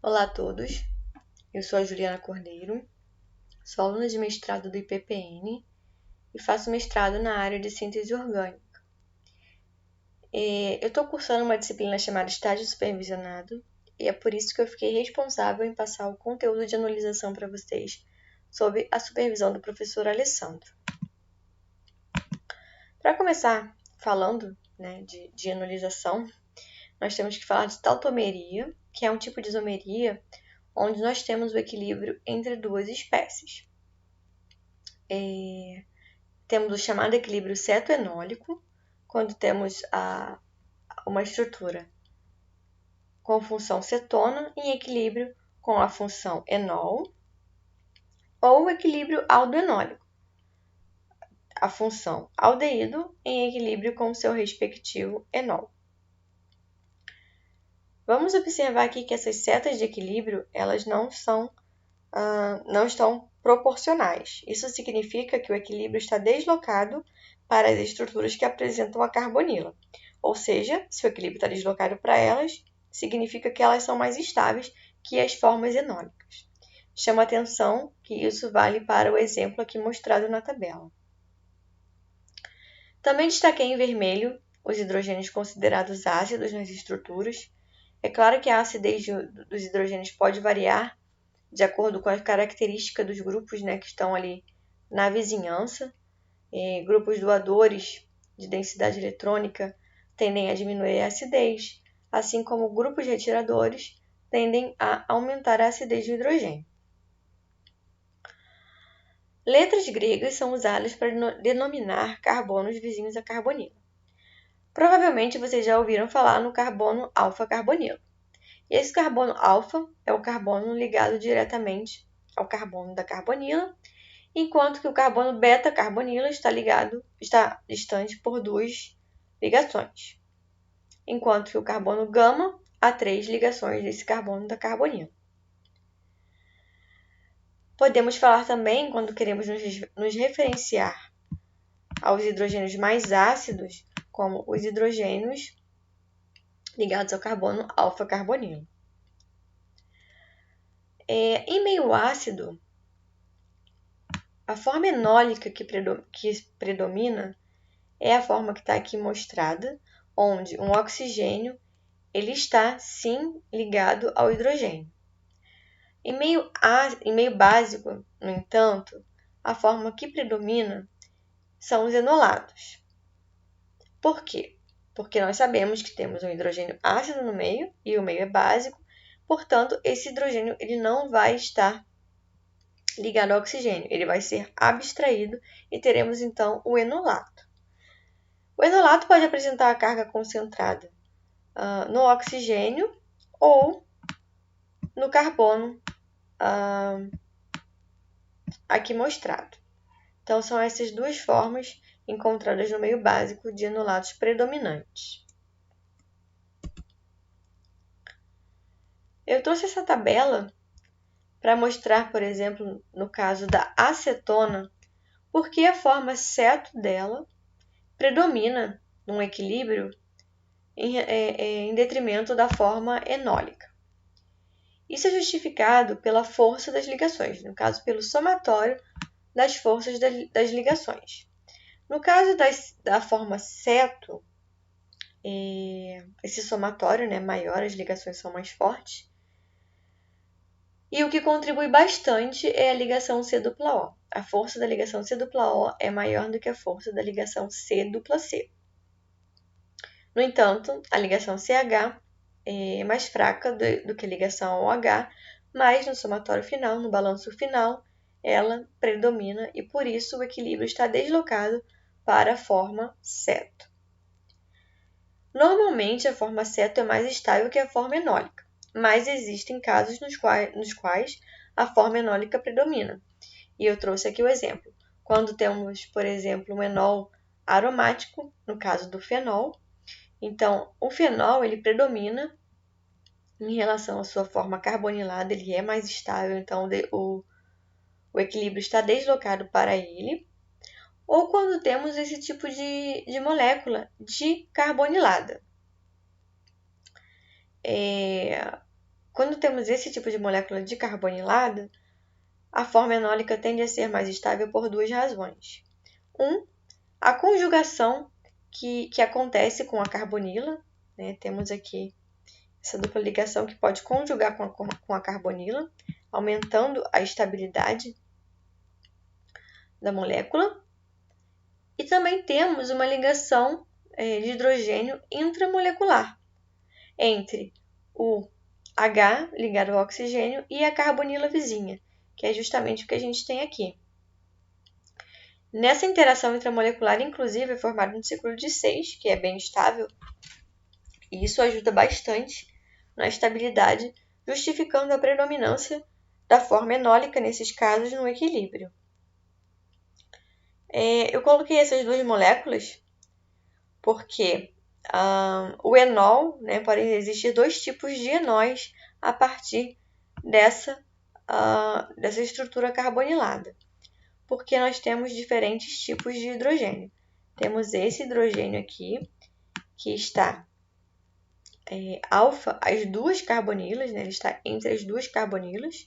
Olá a todos, eu sou a Juliana Cordeiro, sou aluna de mestrado do IPPN e faço mestrado na área de síntese orgânica. Eu estou cursando uma disciplina chamada Estágio Supervisionado e é por isso que eu fiquei responsável em passar o conteúdo de analisação para vocês sob a supervisão do professor Alessandro. Para começar falando de analisação, nós temos que falar de tautomeria, que é um tipo de isomeria onde nós temos o equilíbrio entre duas espécies. Temos o chamado equilíbrio cetoenólico, quando temos uma estrutura com função cetona em equilíbrio com a função enol, ou o equilíbrio aldoenólico, a função aldeído em equilíbrio com o seu respectivo enol. Vamos observar aqui que essas setas de equilíbrio elas não estão proporcionais. Isso significa que o equilíbrio está deslocado para as estruturas que apresentam a carbonila. Ou seja, se o equilíbrio está deslocado para elas, significa que elas são mais estáveis que as formas enólicas. Chama atenção que isso vale para o exemplo aqui mostrado na tabela. Também destaquei em vermelho os hidrogênios considerados ácidos nas estruturas. É claro que a acidez dos hidrogênios pode variar de acordo com a característica dos grupos que estão ali na vizinhança. Grupos doadores de densidade eletrônica tendem a diminuir a acidez, assim como grupos retiradores tendem a aumentar a acidez do hidrogênio. Letras gregas são usadas para denominar carbonos vizinhos à carbonila. Provavelmente vocês já ouviram falar no carbono alfa-carbonilo. E esse carbono alfa é o carbono ligado diretamente ao carbono da carbonila, enquanto que o carbono beta-carbonila está distante por 2 ligações, enquanto que o carbono gama há 3 ligações desse carbono da carbonila. Podemos falar também, quando queremos nos referenciar aos hidrogênios mais ácidos, como os hidrogênios ligados ao carbono alfa-carbonilo. Em meio ácido, a forma enólica que predomina é a forma que está aqui mostrada, onde um oxigênio ele está, sim, ligado ao hidrogênio. Em meio básico, no entanto, a forma que predomina são os enolatos. Por quê? Porque nós sabemos que temos um hidrogênio ácido no meio e o meio é básico, portanto, esse hidrogênio ele não vai estar ligado ao oxigênio, ele vai ser abstraído e teremos então o enolato. O enolato pode apresentar a carga concentrada no oxigênio ou no carbono aqui mostrado. Então, são essas duas formas encontradas no meio básico de enolatos predominantes. Eu trouxe essa tabela para mostrar, por exemplo, no caso da acetona, porque a forma ceto dela predomina num equilíbrio em detrimento da forma enólica. Isso é justificado pela força das ligações, no caso, pelo somatório das forças das ligações. No caso da forma ceto, esse somatório maior, as ligações são mais fortes. E o que contribui bastante é a ligação C-O. A força da ligação C-O é maior do que a força da ligação C-C. No entanto, a ligação CH é mais fraca do que a ligação OH, mas no somatório final, no balanço final, ela predomina e por isso o equilíbrio está deslocado para a forma ceto. Normalmente, a forma ceto é mais estável que a forma enólica, mas existem casos nos quais a forma enólica predomina. E eu trouxe aqui o exemplo. Quando temos, por exemplo, um enol aromático, no caso do fenol, então o fenol ele predomina em relação à sua forma carbonilada, ele é mais estável, então o equilíbrio está deslocado para ele. Ou quando temos esse tipo de molécula de carbonilada. quando temos esse tipo de molécula de carbonilado, a forma enólica tende a ser mais estável por duas razões. A conjugação que acontece com a carbonila, né? Temos aqui essa dupla ligação que pode conjugar com a carbonila, aumentando a estabilidade da molécula. E também temos uma ligação de hidrogênio intramolecular entre o H ligado ao oxigênio e a carbonila vizinha, que é justamente o que a gente tem aqui. Nessa interação intramolecular, inclusive, é formado um ciclo de 6, que é bem estável, e isso ajuda bastante na estabilidade, justificando a predominância da forma enólica nesses casos no equilíbrio. Eu coloquei essas duas moléculas porque o enol, né, podem existir dois tipos de enóis a partir dessa estrutura carbonilada, porque nós temos diferentes tipos de hidrogênio. Temos esse hidrogênio aqui, que está alfa, as duas carbonilas, né, ele está entre as duas carbonilas,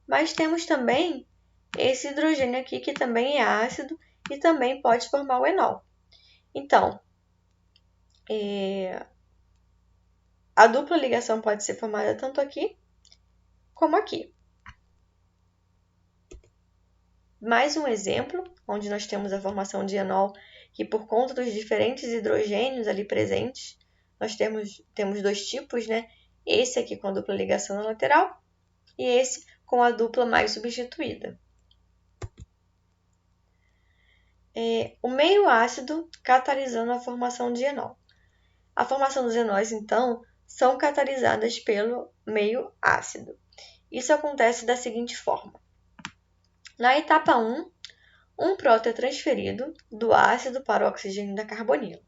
mas temos também esse hidrogênio aqui, que também é ácido e também pode formar o enol. Então, a dupla ligação pode ser formada tanto aqui como aqui. Mais um exemplo, onde nós temos a formação de enol, que por conta dos diferentes hidrogênios ali presentes, nós temos dois tipos, né? Esse aqui com a dupla ligação na lateral e esse com a dupla mais substituída. O meio ácido catalisando a formação de enol. A formação dos enóis, então, são catalisadas pelo meio ácido. Isso acontece da seguinte forma. Na etapa 1, um próton é transferido do ácido para o oxigênio da carbonila.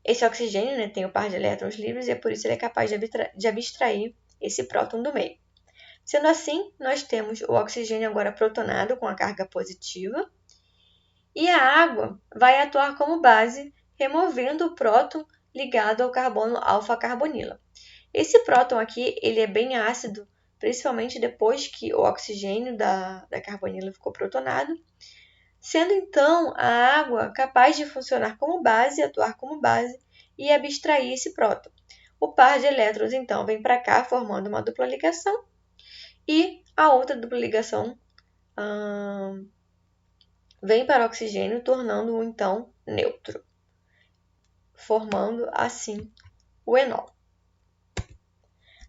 Esse oxigênio, né, tem o par de elétrons livres e é por isso ele é capaz de abstrair esse próton do meio. Sendo assim, nós temos o oxigênio agora protonado com a carga positiva e a água vai atuar como base, removendo o próton ligado ao carbono alfa-carbonila. Esse próton aqui ele é bem ácido, principalmente depois que o oxigênio da carbonila ficou protonado, sendo então a água capaz de funcionar como base, atuar como base e abstrair esse próton. O par de elétrons então vem para cá formando uma dupla ligação e a outra dupla ligação vem para o oxigênio, tornando-o então neutro, formando assim o enol.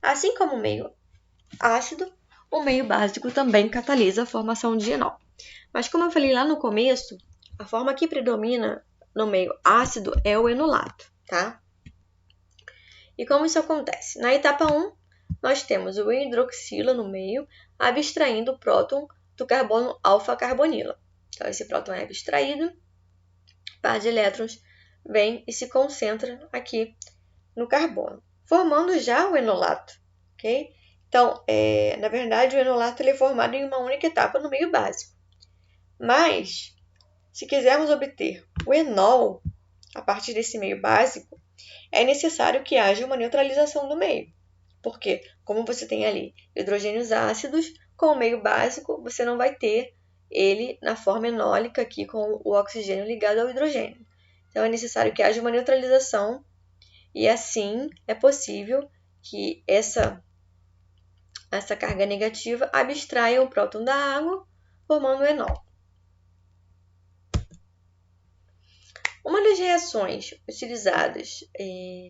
Assim como o meio ácido, o meio básico também catalisa a formação de enol. Mas como eu falei lá no começo, a forma que predomina no meio ácido é o enolato, tá? E como isso acontece? Na etapa 1, nós temos o hidroxila no meio, abstraindo o próton do carbono alfa-carbonila. Então, esse próton é abstraído, par de elétrons vem e se concentra aqui no carbono, formando já o enolato, ok? Então, na verdade, o enolato ele é formado em uma única etapa no meio básico. Mas, se quisermos obter o enol a partir desse meio básico, é necessário que haja uma neutralização do meio. Porque, como você tem ali hidrogênios ácidos, com o meio básico, você não vai ter ele na forma enólica aqui com o oxigênio ligado ao hidrogênio. Então, é necessário que haja uma neutralização e assim é possível que essa carga negativa abstraia o próton da água, formando o enol. Uma das reações utilizadas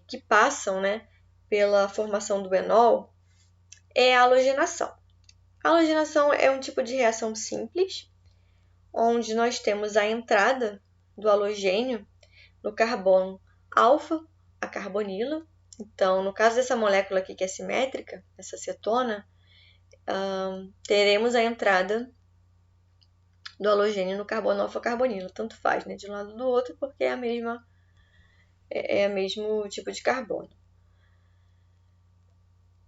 que passam, né, pela formação do enol é a halogenação. A halogenação é um tipo de reação simples, onde nós temos a entrada do halogênio no carbono alfa, a carbonila. Então, no caso dessa molécula aqui que é simétrica, essa cetona, teremos a entrada do halogênio no carbono alfa-carbonila. Tanto faz, né, de um lado ou do outro, porque é o mesmo tipo de carbono.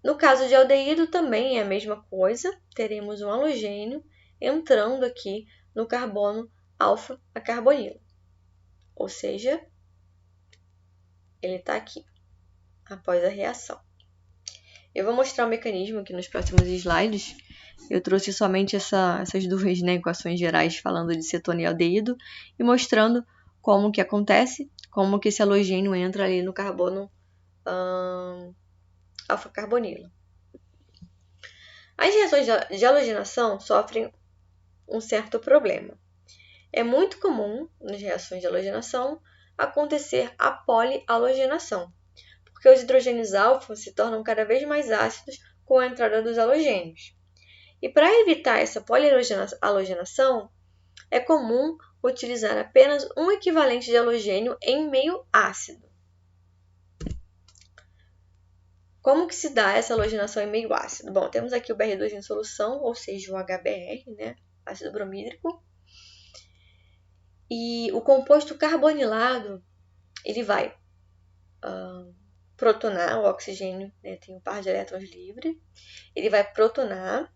No caso de aldeído também é a mesma coisa, teremos um halogênio entrando aqui no carbono alfa-carbonila. Ou seja, ele está aqui, após a reação. Eu vou mostrar o mecanismo aqui nos próximos slides. Eu trouxe somente essas duas, né, equações gerais falando de cetona e aldeído e mostrando como que acontece, como que esse halogênio entra ali no carbono alfa-carbonilo. As reações de halogenação sofrem um certo problema. É muito comum nas reações de halogenação acontecer a polialogenação, porque os hidrogênios alfa se tornam cada vez mais ácidos com a entrada dos halogênios. E para evitar essa polialogenação, é comum utilizar apenas um equivalente de halogênio em meio ácido. Como que se dá essa halogenação em meio ácido? Bom, temos aqui o Br2 em solução, ou seja, o HBr, né? Ácido bromídrico. E o composto carbonilado, ele vai protonar o oxigênio, né? Tem um par de elétrons livre. Ele vai protonar,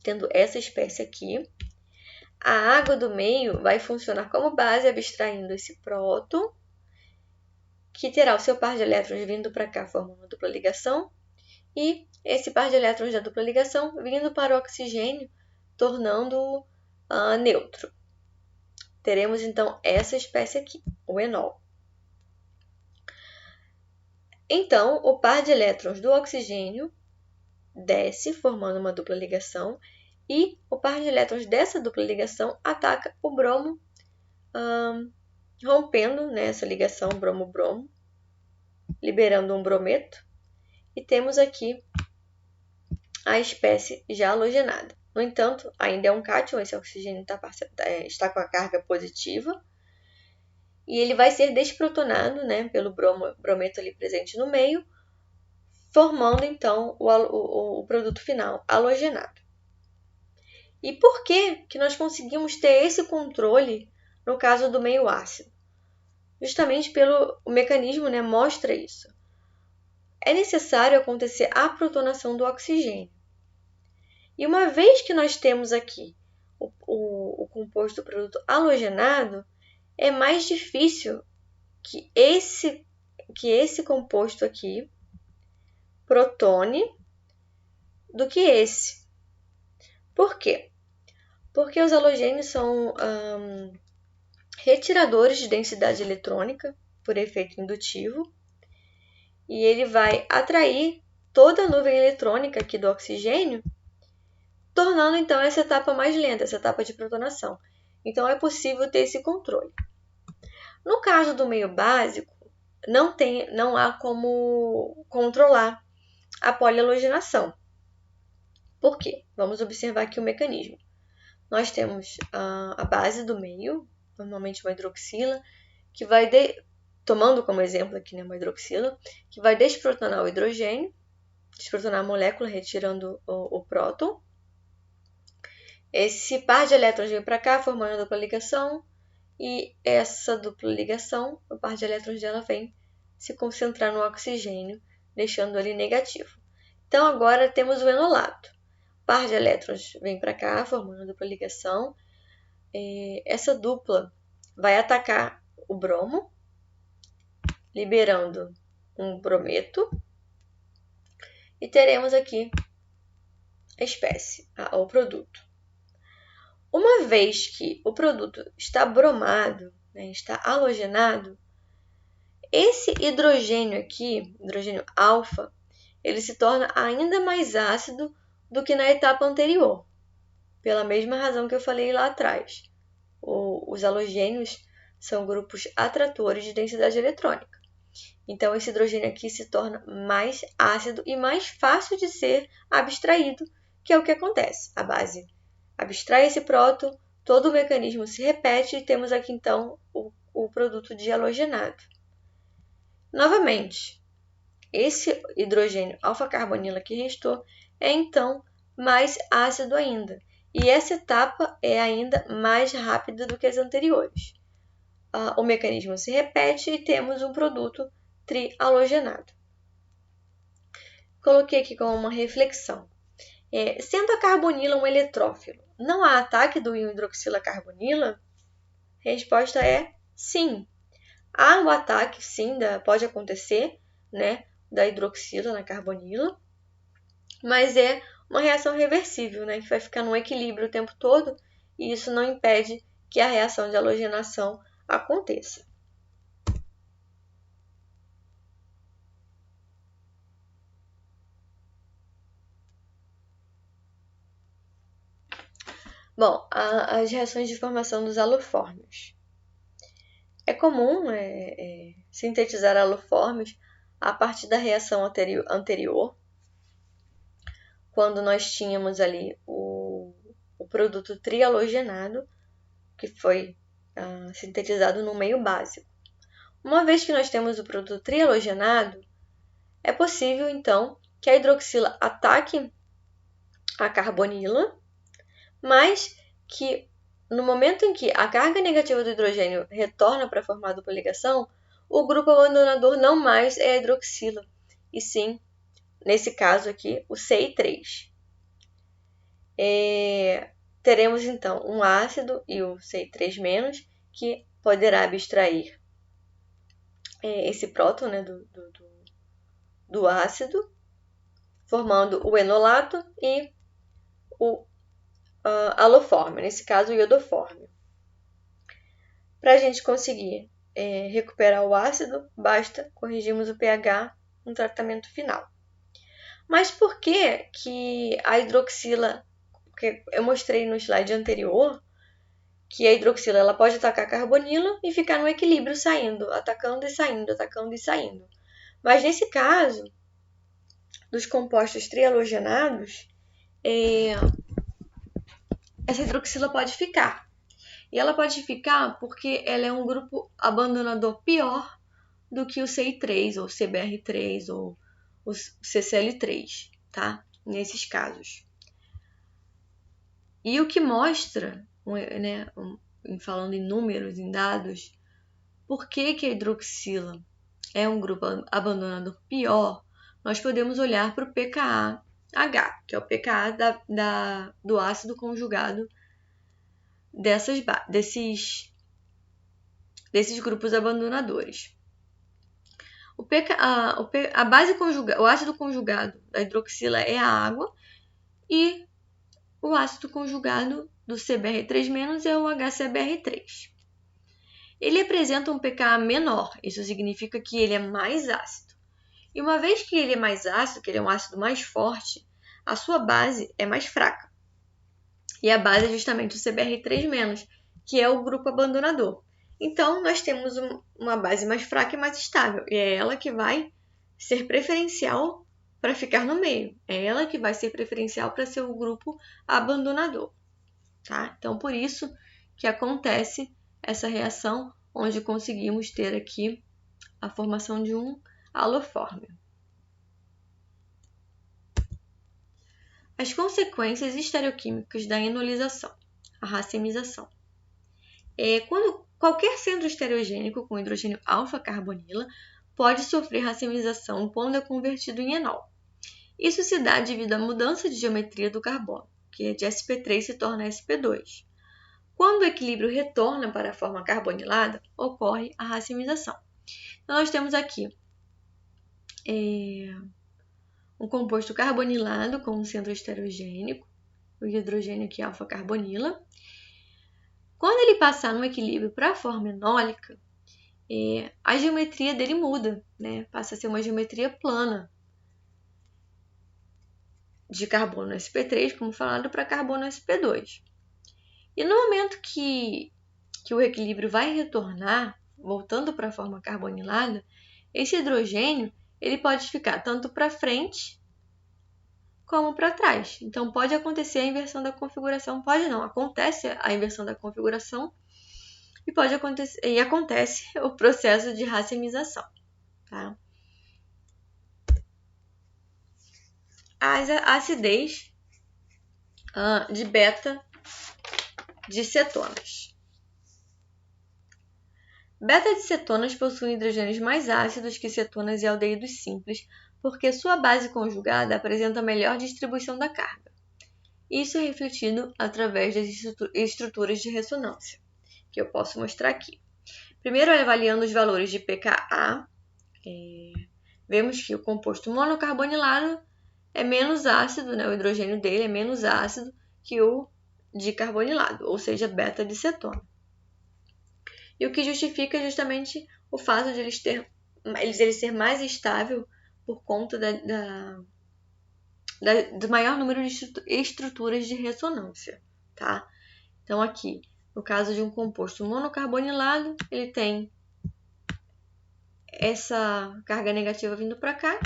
tendo essa espécie aqui. A água do meio vai funcionar como base, abstraindo esse próton, que terá o seu par de elétrons vindo para cá, formando uma dupla ligação, e esse par de elétrons da dupla ligação vindo para o oxigênio, tornando-o neutro. Teremos, então, essa espécie aqui, o enol. Então, o par de elétrons do oxigênio desce, formando uma dupla ligação, e o par de elétrons dessa dupla ligação ataca o bromo, rompendo, né, essa ligação bromo-bromo, liberando um brometo, e temos aqui a espécie já halogenada. No entanto, ainda é um cátion, esse oxigênio está com a carga positiva, e ele vai ser desprotonado, né, pelo brometo ali presente no meio, formando então o produto final, halogenado. E por que nós conseguimos ter esse controle no caso do meio ácido? Justamente pelo mecanismo, né, mostra isso. É necessário acontecer a protonação do oxigênio. E uma vez que nós temos aqui o composto do produto halogenado, é mais difícil que esse composto aqui protone do que esse. Por quê? Porque os halogênios são retiradores de densidade eletrônica por efeito indutivo, e ele vai atrair toda a nuvem eletrônica aqui do oxigênio, tornando então essa etapa mais lenta, essa etapa de protonação. Então é possível ter esse controle. No caso do meio básico, não há como controlar a polialogenação. Por quê? Vamos observar aqui o mecanismo. Nós temos a base do meio, normalmente uma hidroxila, que vai, tomando como exemplo aqui, né, uma hidroxila, que vai desprotonar o hidrogênio, desprotonar a molécula, retirando o próton. Esse par de elétrons vem para cá, formando a dupla ligação, e essa dupla ligação, o par de elétrons dela vem se concentrar no oxigênio, deixando ele negativo. Então, agora temos o enolato. O par de elétrons vem para cá, formando a dupla ligação. Essa dupla vai atacar o bromo, liberando um brometo, e teremos aqui a espécie, o produto. Uma vez que o produto está bromado, né, está halogenado, esse hidrogênio aqui, hidrogênio alfa, ele se torna ainda mais ácido do que na etapa anterior, pela mesma razão que eu falei lá atrás. Os halogênios são grupos atratores de densidade eletrônica. Então, esse hidrogênio aqui se torna mais ácido e mais fácil de ser abstraído, que é o que acontece. A base abstrai esse próton, todo o mecanismo se repete e temos aqui, então, o produto de halogenado. Novamente, esse hidrogênio alfa-carbonila que restou é, então, mais ácido ainda. E essa etapa é ainda mais rápida do que as anteriores. O mecanismo se repete e temos um produto trihalogenado. Coloquei aqui como uma reflexão. Sendo a carbonila um eletrófilo, não há ataque do íon hidroxila carbonila? A resposta é sim. Há o ataque, sim, pode acontecer, né, da hidroxila na carbonila, mas é uma reação reversível, né, que vai ficar no equilíbrio o tempo todo, e isso não impede que a reação de halogenação aconteça. Bom, as reações de formação dos halofórmios. É comum sintetizar halofórmios a partir da reação anterior, quando nós tínhamos ali o produto trihalogenado, que foi sintetizado no meio básico. Uma vez que nós temos o produto trihalogenado, é possível, então, que a hidroxila ataque a carbonila, mas que no momento em que a carga negativa do hidrogênio retorna para formar a dupla ligação, o grupo abandonador não mais é a hidroxila, e sim, nesse caso aqui, o Ci3. Teremos então um ácido e o Ci3-, que poderá abstrair esse próton, né, do ácido, formando o enolato e o halofórmio, nesse caso o iodofórmio. Para a gente conseguir recuperar o ácido, basta corrigirmos o pH no tratamento final. Mas por que a hidroxila, porque eu mostrei no slide anterior, que a hidroxila ela pode atacar a carbonila e ficar no equilíbrio saindo, atacando e saindo, atacando e saindo. Mas nesse caso, dos compostos trihalogenados, essa hidroxila pode ficar. E ela pode ficar porque ela é um grupo abandonador pior do que o Ci3, ou CBr3, ou o CCl3, tá? Nesses casos. E o que mostra, né, falando em números, em dados, por que a hidroxila é um grupo abandonador pior, nós podemos olhar para o pKa-H, que é o pKa do ácido conjugado desses grupos abandonadores. A base conjugada, o ácido conjugado da hidroxila é a água e o ácido conjugado do CBr3- é o HCbr3. Ele apresenta um pKa menor, isso significa que ele é mais ácido. E uma vez que ele é mais ácido, que ele é um ácido mais forte, a sua base é mais fraca. E a base é justamente o CBr3-, que é o grupo abandonador. Então, nós temos uma base mais fraca e mais estável. E é ela que vai ser preferencial para ficar no meio. É ela que vai ser preferencial para ser o grupo abandonador. Tá? Então, por isso que acontece essa reação, onde conseguimos ter aqui a formação de um halofórmio. As consequências estereoquímicas da enolização, a racemização. Quando qualquer centro estereogênico com hidrogênio alfa-carbonila pode sofrer racemização quando é convertido em enol. Isso se dá devido à mudança de geometria do carbono, que é de sp3 se torna sp2. Quando o equilíbrio retorna para a forma carbonilada, ocorre a racemização. Então, nós temos aqui um composto carbonilado com um centro estereogênico, o hidrogênio aqui alfa-carbonila. Quando ele passar no equilíbrio para a forma enólica, a geometria dele muda, né? Passa a ser uma geometria plana, de carbono sp3, como falado, para carbono sp2. E no momento que o equilíbrio vai retornar, voltando para a forma carbonilada, esse hidrogênio ele pode ficar tanto para frente como para trás. Então, pode acontecer a inversão da configuração, pode não, acontece a inversão da configuração e acontece o processo de racemização. Tá? A acidez de beta de cetonas. Beta de cetonas possuem hidrogênios mais ácidos que cetonas e aldeídos simples, porque sua base conjugada apresenta melhor distribuição da carga. Isso é refletido através das estruturas de ressonância, que eu posso mostrar aqui. Primeiro, avaliando os valores de pKa vemos que o composto monocarbonilado é menos ácido, né? O hidrogênio dele é menos ácido que o dicarbonilado, ou seja, beta-de-cetona. E o que justifica justamente o fato de ele ser mais estável por conta do maior número de estruturas de ressonância, tá? Então, aqui, no caso de um composto monocarbonilado, ele tem essa carga negativa vindo para cá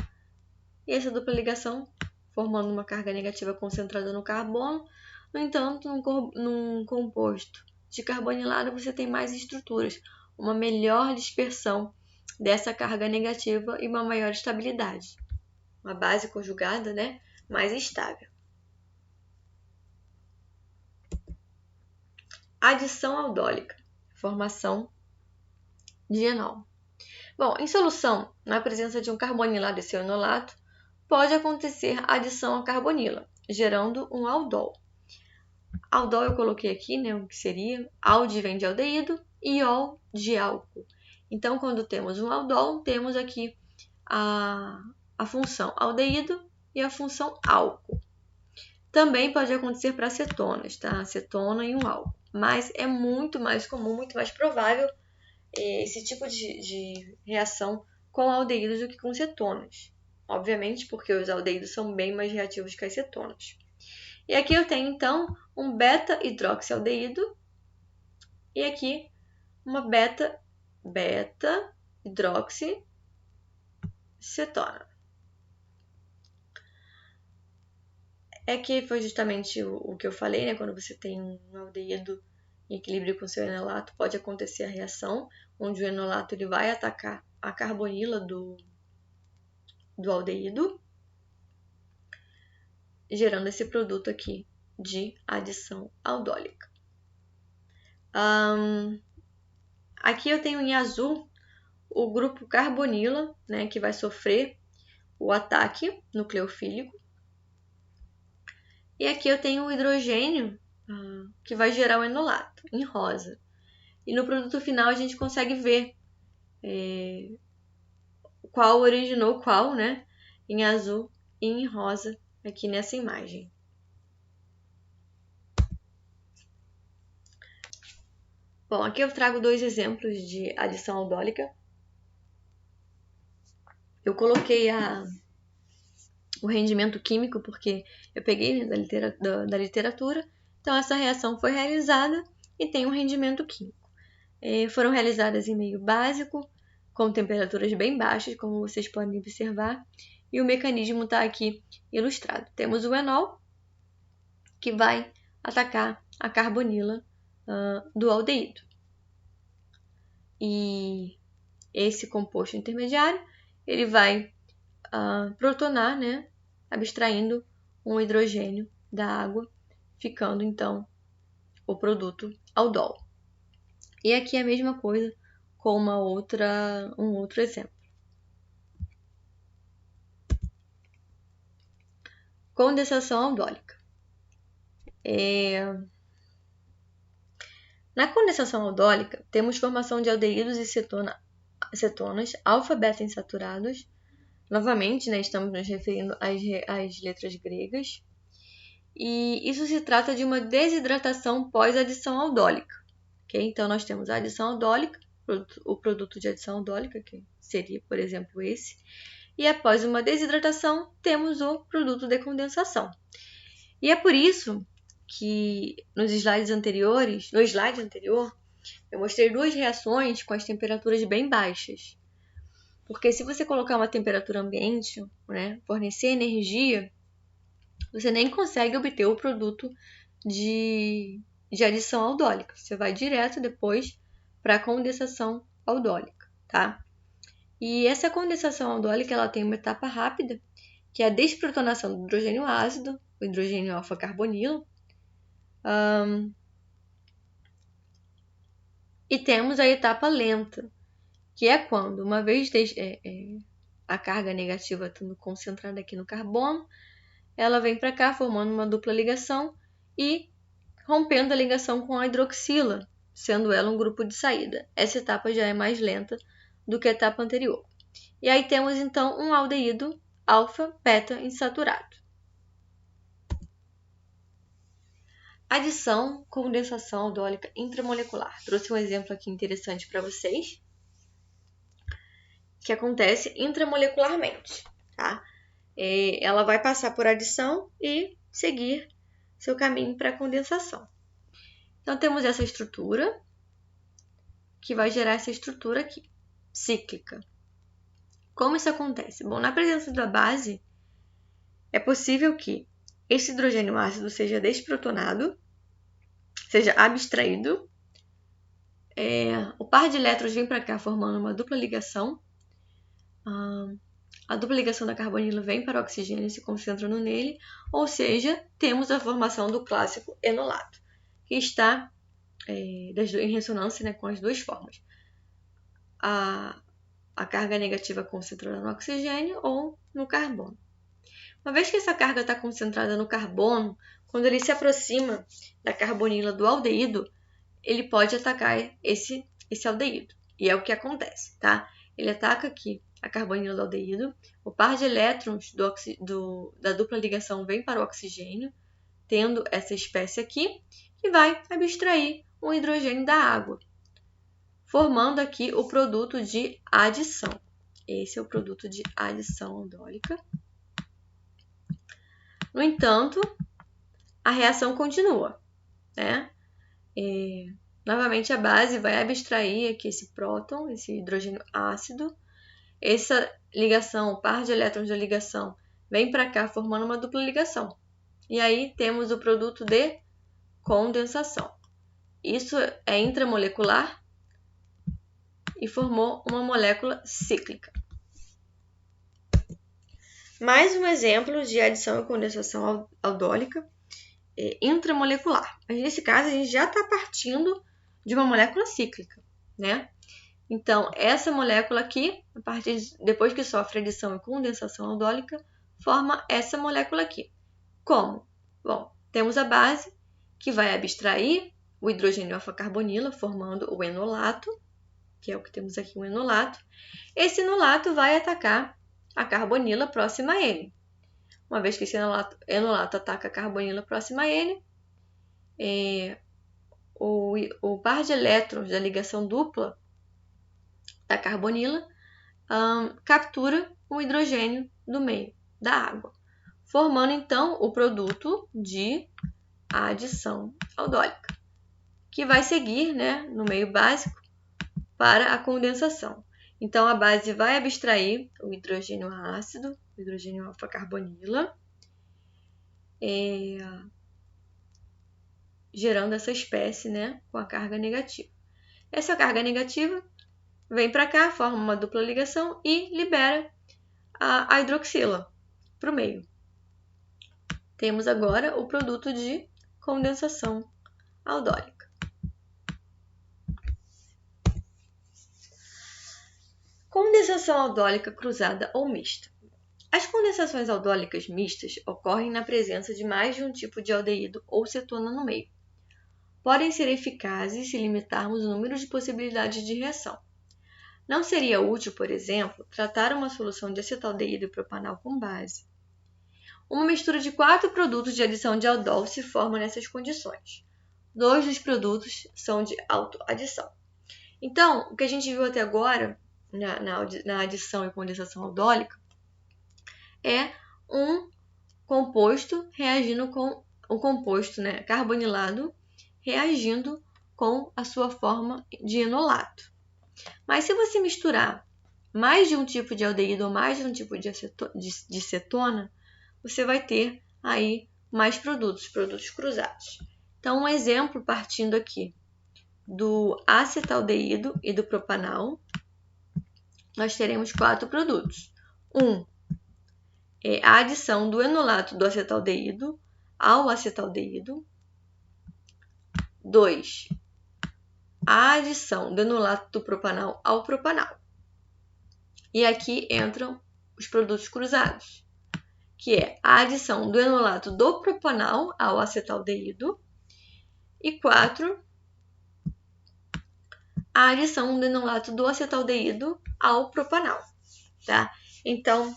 e essa dupla ligação formando uma carga negativa concentrada no carbono. No entanto, num composto de carbonilado, você tem mais estruturas, uma melhor dispersão dessa carga negativa e uma maior estabilidade. Uma base conjugada, né, mais estável. Adição aldólica, formação de enol. Bom, em solução, na presença de um carbonilado e seu enolato, pode acontecer adição a carbonila, gerando um aldol. Aldol eu coloquei aqui, né, o que seria alde vem de aldeído e ol de álcool. Então, quando temos um aldol, temos aqui a função aldeído e a função álcool. Também pode acontecer para acetonas, tá? Acetona e um álcool. Mas é muito mais comum, muito mais provável esse tipo de reação com aldeídos do que com cetonas. Obviamente, porque os aldeídos são bem mais reativos que as cetonas. E aqui eu tenho, então, um beta-hidroxialdeído e aqui uma beta-hidroxicetona. Aqui foi justamente o que eu falei, né? Quando você tem um aldeído em equilíbrio com seu enolato, pode acontecer a reação, onde o enolato ele vai atacar a carbonila do aldeído, gerando esse produto aqui de adição aldólica. Aqui eu tenho em azul o grupo carbonila, né, que vai sofrer o ataque nucleofílico. E aqui eu tenho o hidrogênio, que vai gerar o enolato, em rosa. E no produto final a gente consegue ver qual originou qual, né, em azul e em rosa, aqui nessa imagem. Bom, aqui eu trago 2 exemplos de adição aldólica. Eu coloquei o rendimento químico porque eu peguei, né, da literatura. Então, essa reação foi realizada e tem um rendimento químico. Foram realizadas em meio básico, com temperaturas bem baixas, como vocês podem observar. E o mecanismo está aqui ilustrado. Temos o enol, que vai atacar a carbonila do aldeído. E esse composto intermediário, ele vai protonar, né, abstraindo um hidrogênio da água, ficando então o produto aldol. E aqui é a mesma coisa com um outro exemplo. Condensação aldólica. Na condensação aldólica, temos formação de aldeídos e cetonas alfa-beta insaturados. Novamente, né, estamos nos referindo às letras gregas. E isso se trata de uma desidratação pós-adição aldólica. Okay? Então, nós temos a adição aldólica, o produto de adição aldólica, que seria, por exemplo, esse. E após uma desidratação, temos o produto de condensação. E é por isso que no slide anterior, eu mostrei 2 reações com as temperaturas bem baixas. Porque se você colocar uma temperatura ambiente, né, fornecer energia, você nem consegue obter o produto de adição aldólica. Você vai direto depois para a condensação aldólica, tá? E essa condensação aldólica ela tem uma etapa rápida, que é a desprotonação do hidrogênio ácido, o hidrogênio alfa-carbonilo. E temos a etapa lenta, que é quando, uma vez a carga negativa estando concentrada aqui no carbono, ela vem para cá formando uma dupla ligação e rompendo a ligação com a hidroxila, sendo ela um grupo de saída. Essa etapa já é mais lenta do que a etapa anterior. E aí temos, então, um aldeído alfa-beta insaturado. Adição, condensação aldólica intramolecular. Trouxe um exemplo aqui interessante para vocês, que acontece intramolecularmente, tá? Ela vai passar por adição e seguir seu caminho para a condensação. Então, temos essa estrutura, que vai gerar essa estrutura aqui, cíclica. Como isso acontece? Bom, na presença da base, é possível que esse hidrogênio ácido seja desprotonado, seja abstraído, o par de elétrons vem para cá formando uma dupla ligação, a dupla ligação da carbonila vem para o oxigênio e se concentra no nele, ou seja, temos a formação do clássico enolato, que está em ressonância, né, com as duas formas. A carga negativa concentrada no oxigênio ou no carbono. Uma vez que essa carga está concentrada no carbono, quando ele se aproxima da carbonila do aldeído, ele pode atacar esse aldeído. E é o que acontece, tá? Ele ataca aqui a carbonila do aldeído, o par de elétrons da dupla ligação vem para o oxigênio, tendo essa espécie aqui, que vai abstrair o hidrogênio da água, formando aqui o produto de adição. Esse é o produto de adição aldólica. No entanto, a reação continua, né? Novamente, a base vai abstrair aqui esse próton, esse hidrogênio ácido. Essa ligação, o par de elétrons da ligação, vem para cá formando uma dupla ligação. E aí temos o produto de condensação. Isso é intramolecular e formou uma molécula cíclica. Mais um exemplo de adição e condensação aldólica intramolecular. Mas nesse caso, a gente já está partindo de uma molécula cíclica, né? Então, essa molécula aqui, depois que sofre adição e condensação aldólica, forma essa molécula aqui. Como? Bom, temos a base que vai abstrair o hidrogênio alfa-carbonila, formando o enolato, que é o que temos aqui, um enolato. Esse enolato vai atacar a carbonila próxima a ele. Uma vez que esse enolato ataca a carbonila próxima a ele, o par de elétrons da ligação dupla da carbonila captura o hidrogênio do meio da água, formando então o produto de adição aldólica, que vai seguir, né, no meio básico para a condensação. Então, a base vai abstrair o hidrogênio ácido, o hidrogênio alfa-carbonila, gerando essa espécie, né, com a carga negativa. Essa carga negativa vem para cá, forma uma dupla ligação e libera a hidroxila para o meio. Temos agora o produto de condensação aldólica. Condensação aldólica cruzada ou mista. As condensações aldólicas mistas ocorrem na presença de mais de um tipo de aldeído ou cetona no meio. Podem ser eficazes se limitarmos o número de possibilidades de reação. Não seria útil, por exemplo, tratar uma solução de acetaldeído e propanal com base. Uma mistura de 4 produtos de adição de aldol se forma nessas condições. 2 dos produtos são de autoadição. Então, o que a gente viu até agora na adição e condensação aldólica é um composto reagindo com um composto, né, carbonilado reagindo com a sua forma de enolato. Mas se você misturar mais de um tipo de aldeído ou mais de um tipo de cetona, você vai ter aí mais produtos cruzados. Então, um exemplo partindo aqui do acetaldeído e do propanal, nós teremos 4 produtos. 1 é a adição do enolato do acetaldeído ao acetaldeído. 2, a adição do enolato do propanal ao propanal. E aqui entram os produtos cruzados, que é a adição do enolato do propanal ao acetaldeído. E 4, a adição do enolato do acetaldeído ao propanal. tá? Então,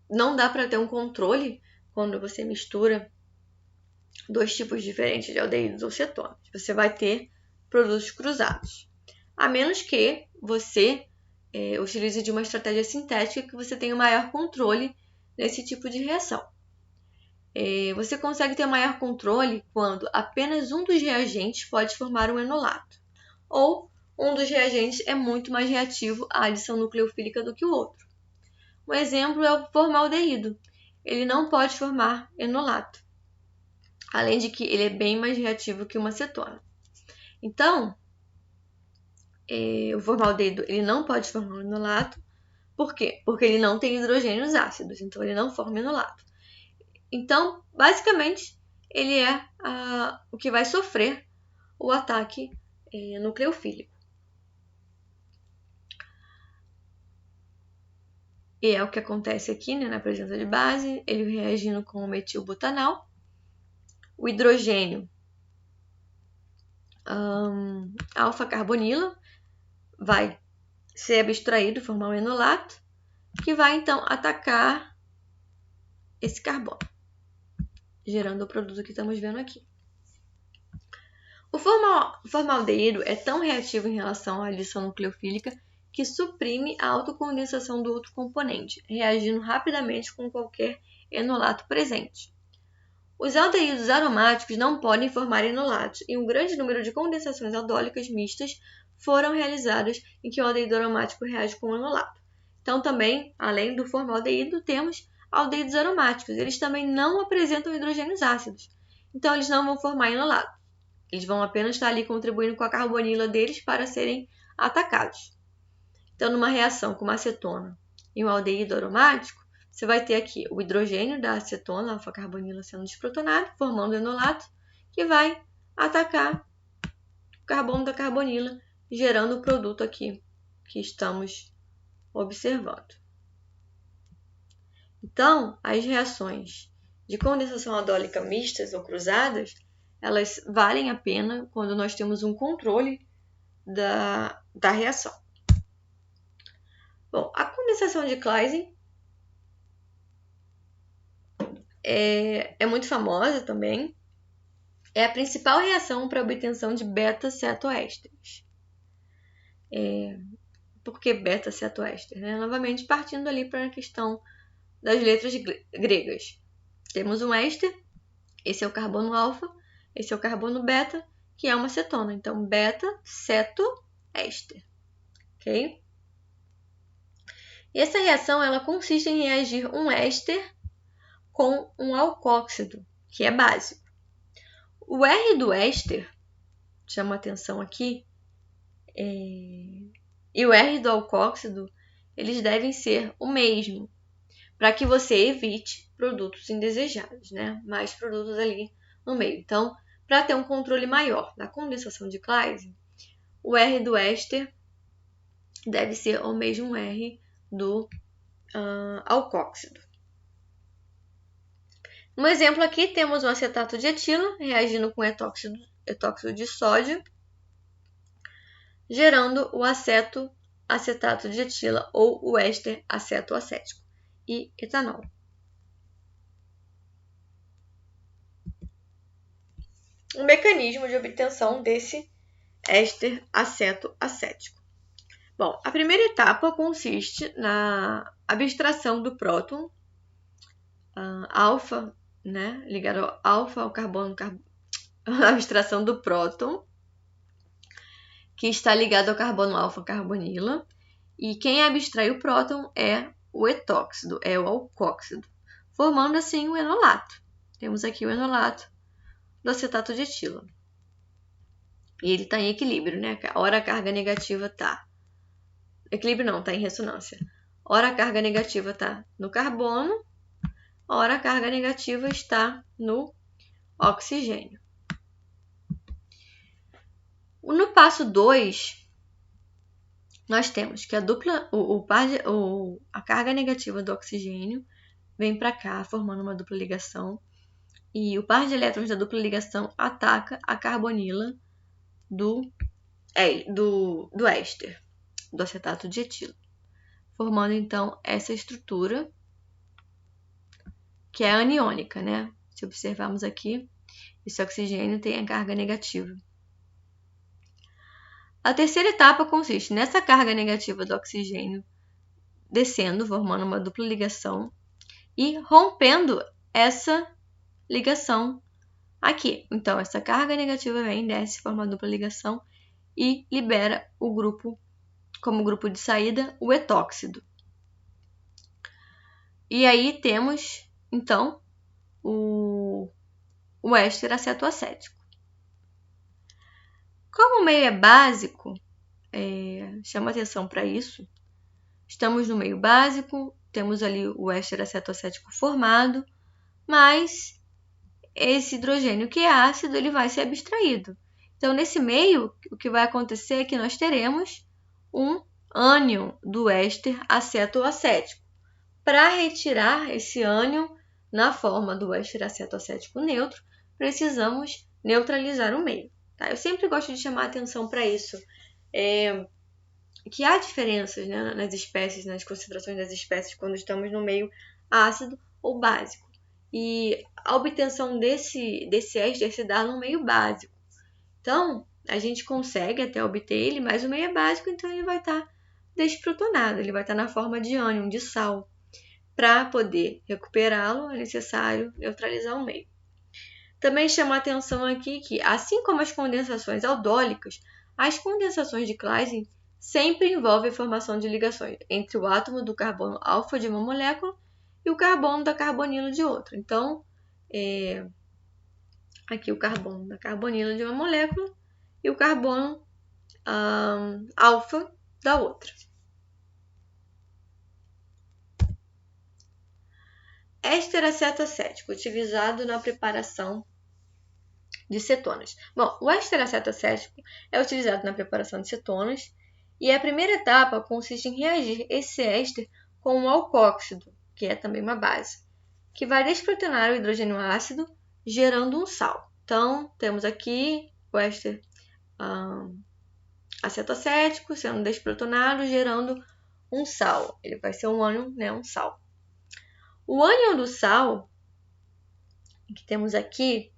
não dá para ter um controle quando você mistura dois tipos diferentes de aldeídos ou cetonas. Você vai ter produtos cruzados. A menos que você utilize de uma estratégia sintética que você tenha maior controle nesse tipo de reação. Você consegue ter maior controle quando apenas um dos reagentes pode formar um enolato, ou um dos reagentes é muito mais reativo à adição nucleofílica do que o outro. Um exemplo é o formaldeído. Ele não pode formar enolato, além de que ele é bem mais reativo que uma cetona. Então, o formaldeído ele não pode formar um enolato. Por quê? Porque ele não tem hidrogênios ácidos, então ele não forma enolato. Então, basicamente, ele é o que vai sofrer o ataque nucleofílico. E é o que acontece aqui, né, na presença de base, ele reagindo com o metilbutanal. O hidrogênio alfa-carbonila vai ser abstraído, formar um enolato, que vai então atacar esse carbono, gerando o produto que estamos vendo aqui. O formaldeído é tão reativo em relação à adição nucleofílica que suprime a autocondensação do outro componente, reagindo rapidamente com qualquer enolato presente. Os aldeídos aromáticos não podem formar enolatos, e um grande número de condensações aldólicas mistas foram realizadas em que o aldeído aromático reage com o enolato. Então, também, além do formaldeído, temos aldeídos aromáticos. Eles também não apresentam hidrogênios ácidos, então eles não vão formar enolato. Eles vão apenas estar ali contribuindo com a carbonila deles para serem atacados. Então, numa reação com uma acetona e um aldeído aromático, você vai ter aqui o hidrogênio da acetona, alfa-carbonila, sendo desprotonado, formando enolato, que vai atacar o carbono da carbonila, gerando o produto aqui que estamos observando. Então, as reações de condensação aldólica mistas ou cruzadas, elas valem a pena quando nós temos um controle da reação. Bom, a condensação de Claisen é muito famosa também. É a principal reação para a obtenção de beta-cetoésteres. Por que beta-cetoéster? Novamente, partindo ali para a questão das letras gregas. Temos um éster, esse é o carbono alfa, esse é o carbono beta, que é uma cetona. Então, beta-cetoéster. Ok? E essa reação ela consiste em reagir um éster com um alcóxido, que é básico. O R do éster, chama atenção aqui, e o R do alcóxido, eles devem ser o mesmo, para que você evite produtos indesejados, né? Mais produtos ali no meio. Então, para ter um controle maior da condensação de Claisen, o R do éster deve ser o mesmo R do alcóxido. No exemplo aqui, temos o acetato de etila reagindo com etóxido de sódio, gerando o acetato de etila ou o éster acetoacético e etanol. Um mecanismo de obtenção desse éster acetoacético. Bom, a primeira etapa consiste na abstração do próton alfa, né, ligado ao alfa, ao carbono, a abstração do próton, que está ligado ao carbono alfa-carbonila, e quem abstrai o próton é o etóxido, é o alcóxido, formando assim o enolato. Temos aqui o enolato do acetato de etila. E ele está em equilíbrio, né? Ora a carga negativa está... Equilíbrio não, está em ressonância. Ora a carga negativa está no carbono, ora a carga negativa está no oxigênio. No passo 2, nós temos que a carga negativa do oxigênio vem para cá, formando uma dupla ligação, e o par de elétrons da dupla ligação ataca a carbonila do éster, do acetato de etila. formando então essa estrutura que é aniônica, né? Se observarmos aqui, esse oxigênio tem a carga negativa. A terceira etapa consiste nessa carga negativa do oxigênio descendo, formando uma dupla ligação e rompendo essa ligação aqui. Então, essa carga negativa vem, desce, forma uma dupla ligação e libera o grupo, como grupo de saída, o etóxido. E aí temos, então, o éster acetoacético. Como o meio é básico, chama atenção para isso. Estamos no meio básico, temos ali o éster acetoacético formado, mas esse hidrogênio que é ácido, ele vai ser abstraído. Então, nesse meio, o que vai acontecer é que nós teremos um ânion do éster acetoacético. Para retirar esse ânion na forma do éster acetoacético neutro, precisamos neutralizar o meio. Tá? Eu sempre gosto de chamar atenção para isso. Que há diferenças, né, nas espécies, nas concentrações das espécies, quando estamos no meio ácido ou básico. E a obtenção desse éster se dá no meio básico. Então, a gente consegue até obter ele, mas o meio é básico, então ele vai estar desprotonado, ele vai estar na forma de ânion, de sal. Para poder recuperá-lo, é necessário neutralizar o meio. Também chama a atenção aqui que, assim como as condensações aldólicas, as condensações de Claisen sempre envolvem a formação de ligações entre o átomo do carbono alfa de uma molécula e o carbono da carbonila de outra. Então, aqui o carbono da carbonila de uma molécula e o carbono alfa da outra. Éster acetoacético, utilizado na preparação de cetonas. Bom, o éster acetoacético é utilizado na preparação de cetonas e a primeira etapa consiste em reagir esse éster com um alcóxido, que é também uma base, que vai desprotonar o hidrogênio ácido, gerando um sal. Então, temos aqui o éster acetoacético sendo desprotonado, gerando um sal. Ele vai ser um ânion, né, um sal. O ânion do sal, que temos aqui,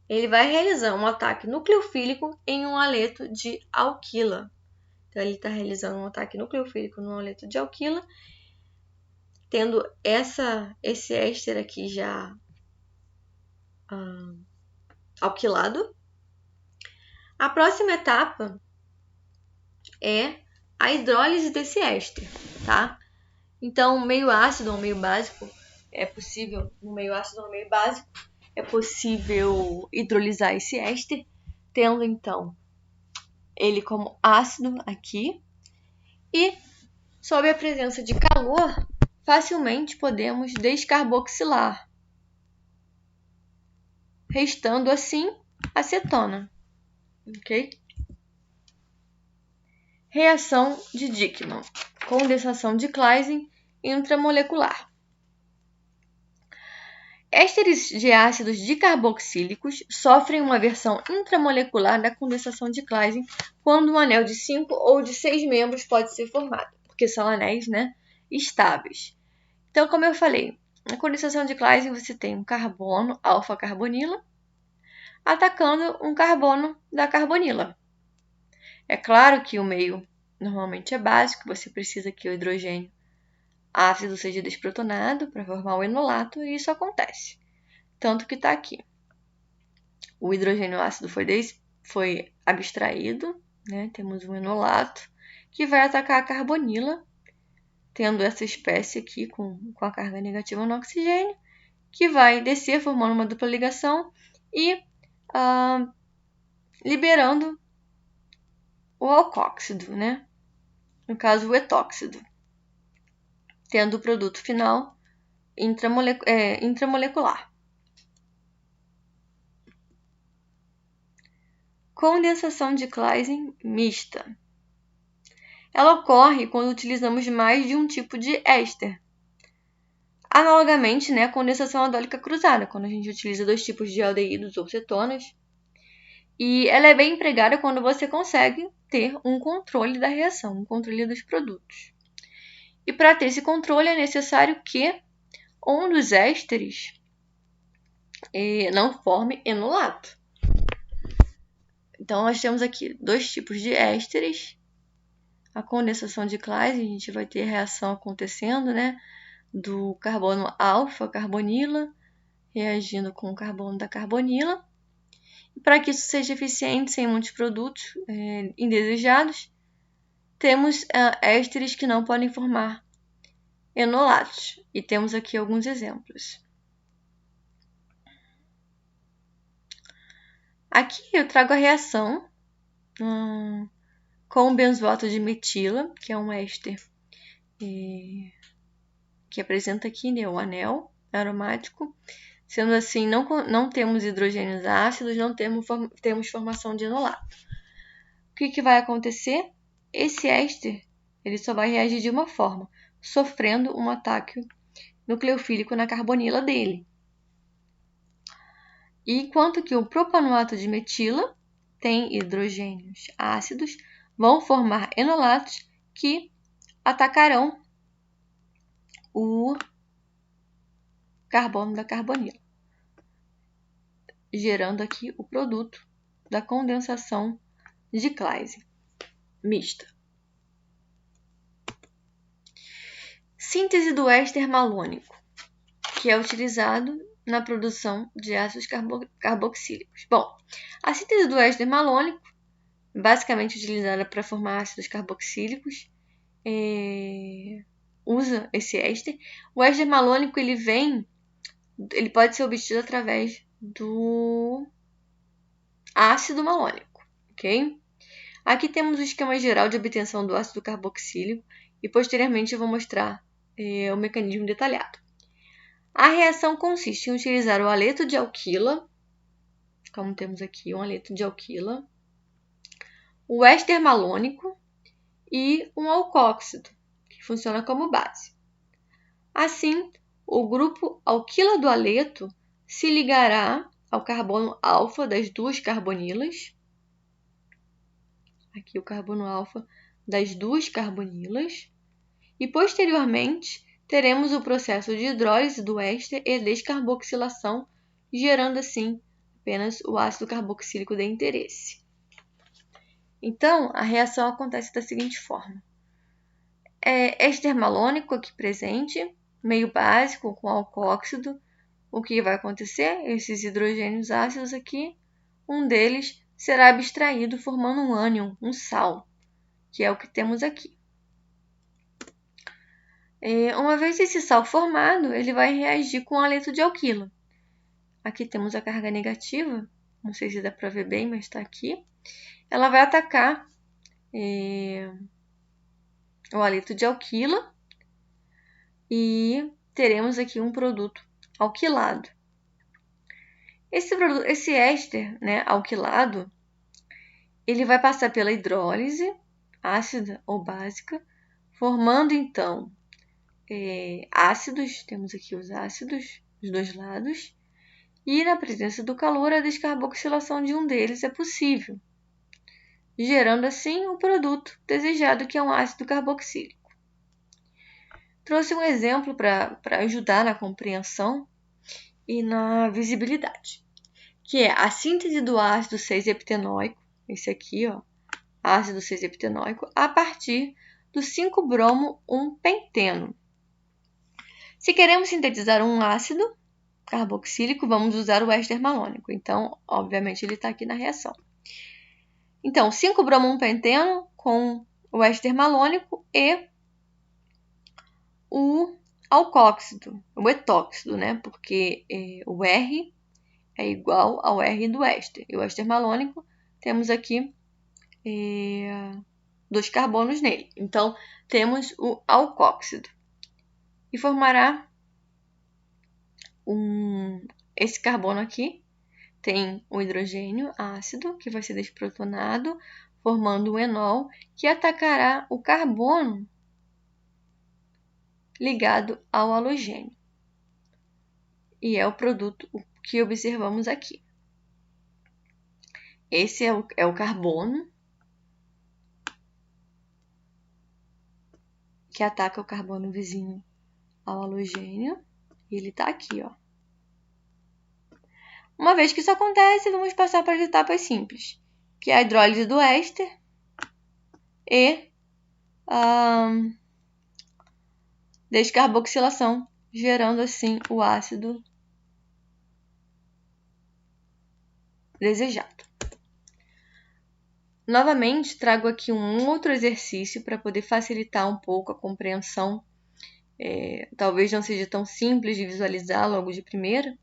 ele vai realizar um ataque nucleofílico em um haleto de alquila. Então, ele está realizando um ataque nucleofílico no haleto de alquila, tendo esse éster aqui já alquilado. A próxima etapa é a hidrólise desse éster, tá? Então, meio ácido ou meio básico é possível, no meio ácido ou meio básico, é possível hidrolisar esse éster, tendo então ele como ácido aqui, e sob a presença de calor, facilmente podemos descarboxilar, restando assim a cetona. Ok? Reação de Dieckmann, condensação de Claisen intramolecular. Ésteres de ácidos dicarboxílicos sofrem uma versão intramolecular da condensação de Claisen quando um anel de 5 ou de 6 membros pode ser formado, porque são anéis, né, estáveis. Então, como eu falei, na condensação de Claisen você tem um carbono, alfa-carbonila, atacando um carbono da carbonila. É claro que o meio normalmente é básico, você precisa que o hidrogênio ácido seja desprotonado para formar o enolato, e isso acontece. Tanto que está aqui. O hidrogênio ácido foi abstraído, né? Temos um enolato que vai atacar a carbonila, tendo essa espécie aqui com a carga negativa no oxigênio, que vai descer formando uma dupla ligação e liberando o alcóxido, né? No caso, o etóxido, tendo o produto final intramolecular. Condensação de Claisen mista. Ela ocorre quando utilizamos mais de um tipo de éster. Analogamente, né, a condensação aldólica cruzada, quando a gente utiliza 2 tipos de aldeídos ou cetonas. E ela é bem empregada quando você consegue ter um controle da reação, um controle dos produtos. E para ter esse controle é necessário que um dos ésteres não forme enolato. Então, nós temos aqui dois tipos de ésteres. A condensação de Claisen, a gente vai ter reação acontecendo, né? Do carbono alfa, carbonila, reagindo com o carbono da carbonila. E para que isso seja eficiente, sem muitos produtos indesejados, temos ésteres que não podem formar enolatos. E temos aqui alguns exemplos. Aqui eu trago a reação com o benzoato de metila, que é um éster que apresenta aqui, né, o anel aromático. Sendo assim, não temos hidrogênios ácidos, não temos formação de enolato. O que vai acontecer? Esse éster ele só vai reagir de uma forma, sofrendo um ataque nucleofílico na carbonila dele. Enquanto que o propanoato de metila tem hidrogênios ácidos, vão formar enolatos que atacarão o carbono da carbonila, gerando aqui o produto da condensação de Claisen mista. Síntese do éster malônico, que é utilizado na produção de ácidos carboxílicos. Bom, a síntese do éster malônico, basicamente utilizada para formar ácidos carboxílicos, usa esse éster. O éster malônico ele pode ser obtido através do ácido malônico, ok? Aqui temos o esquema geral de obtenção do ácido carboxílico e posteriormente eu vou mostrar o mecanismo detalhado. A reação consiste em utilizar o haleto de alquila, como temos aqui um haleto de alquila, o éster malônico e um alcóxido, que funciona como base. Assim, o grupo alquila do haleto se ligará ao carbono alfa das duas carbonilas. Aqui o carbono alfa das duas carbonilas. E, posteriormente, teremos o processo de hidrólise do éster e descarboxilação, gerando, assim, apenas o ácido carboxílico de interesse. Então, a reação acontece da seguinte forma. Éster malônico aqui presente, meio básico com alcóxido. O que vai acontecer? Esses hidrogênios ácidos aqui, um deles será abstraído formando um ânion, um sal, que é o que temos aqui. Uma vez esse sal formado, ele vai reagir com o haleto de alquila. Aqui temos a carga negativa, não sei se dá para ver bem, mas está aqui. Ela vai atacar o haleto de alquila e teremos aqui um produto alquilado. Esse éster, né, alquilado, ele vai passar pela hidrólise ácida ou básica, formando então ácidos, temos aqui os ácidos dos dois lados, e na presença do calor a descarboxilação de um deles é possível, gerando assim o produto desejado, que é um ácido carboxílico. Trouxe um exemplo para ajudar na compreensão e na visibilidade, que é a síntese do ácido 6-heptenóico, esse aqui, ó, ácido 6-heptenóico, a partir do 5-bromo-1-penteno. Se queremos sintetizar um ácido carboxílico, vamos usar o éster malônico. Então, obviamente, ele está aqui na reação. Então, 5-bromo-1-penteno com o éster malônico e o alcóxido, o etóxido, né? Porque o R é igual ao R do éster. E o éster malônico, temos aqui 2 carbonos nele. Então, temos o alcóxido. E formará esse carbono aqui. Tem o hidrogênio ácido, que vai ser desprotonado, formando um enol, que atacará o carbono ligado ao halogênio. E é o produto que observamos aqui. Esse é o carbono. que ataca o carbono vizinho ao halogênio. E ele está aqui, ó. Uma vez que isso acontece, vamos passar para as etapas simples, que é a hidrólise do éster e descarboxilação, gerando assim o ácido desejado. Novamente, trago aqui um outro exercício para poder facilitar um pouco a compreensão. Talvez não seja tão simples de visualizar logo de primeira.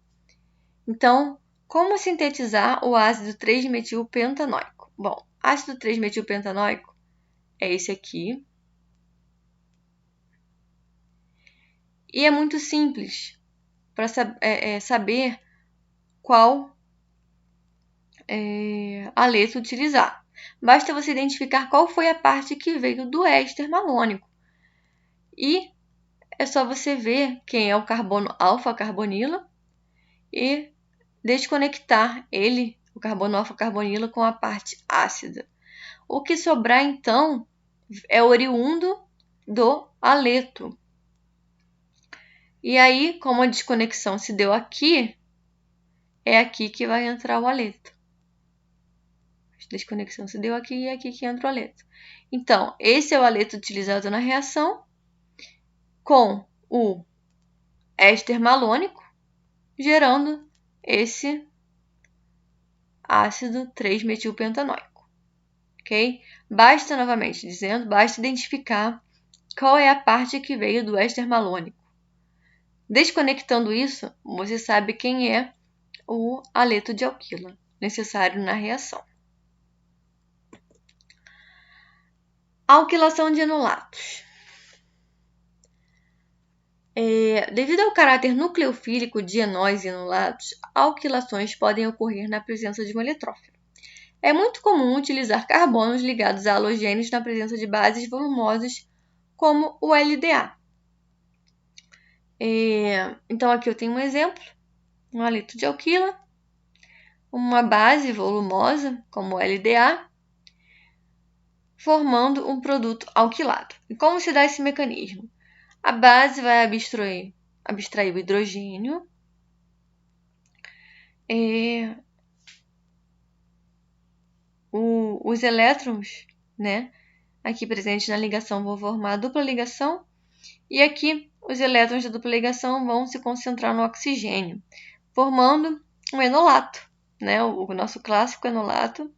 Então, como sintetizar o ácido 3-metilpentanoico? Bom, ácido 3-metilpentanoico é esse aqui. E é muito simples para saber qual aleto utilizar. Basta você identificar qual foi a parte que veio do éster malônico. E é só você ver quem é o carbono alfa-carbonila e desconectar ele, o carbono alfa-carbonila, com a parte ácida. O que sobrar, então, é oriundo do aleto. E aí, como a desconexão se deu aqui, é aqui que vai entrar o aleto. A desconexão se deu aqui e é aqui que entra o aleto. Então, esse é o aleto utilizado na reação com o éster malônico, gerando esse ácido 3-metilpentanoico. Ok? Basta, novamente dizendo, basta identificar qual é a parte que veio do éster malônico. Desconectando isso, você sabe quem é o aleto de alquila necessário na reação. Alquilação de enolatos. Devido ao caráter nucleofílico de enóis e enolatos, alquilações podem ocorrer na presença de um eletrófilo. É muito comum utilizar carbonos ligados a halogênios na presença de bases volumosas, como o LDA. Então, aqui eu tenho um exemplo, um aleto de alquila, uma base volumosa, como o LDA, formando um produto alquilado. E como se dá esse mecanismo? A base vai abstrair o hidrogênio, os elétrons, né, aqui presentes na ligação vão formar a dupla ligação, e aqui os elétrons da dupla ligação vão se concentrar no oxigênio, formando um enolato, né, o nosso clássico enolato.